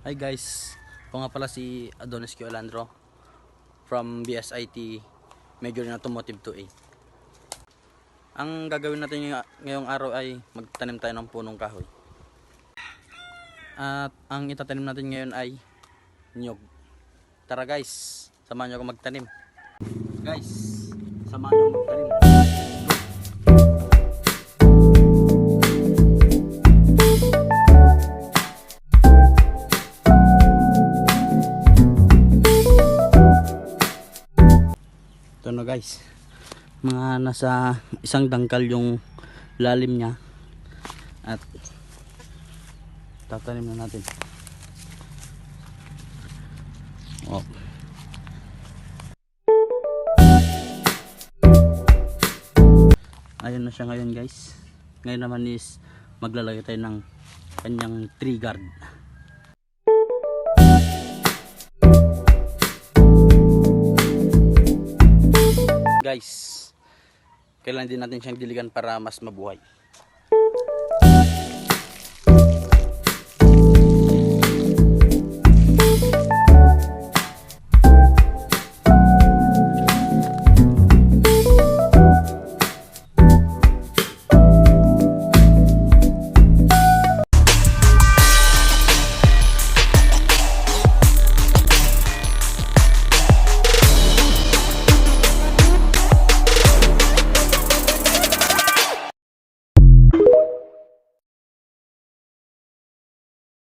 Hi guys, ako nga pala si Adonis Q. Alandro from BSIT Major in Automotive 2A. Ang gagawin natin ngayong araw ay magtanim tayo ng punong kahoy. At ang itatanim natin ngayon ay nyog. Tara guys, samahan nyo ako magtanim. Guys, samahan nyo magtanim. Ito na guys, mga nasa isang dangkal yung lalim niya at tatanim na natin. Ayun na siya ngayon guys. Ngayon naman is maglalagay tayo ng kanyang tree guard. Guys, kailangan din natin siyang diligan para mas mabuhay.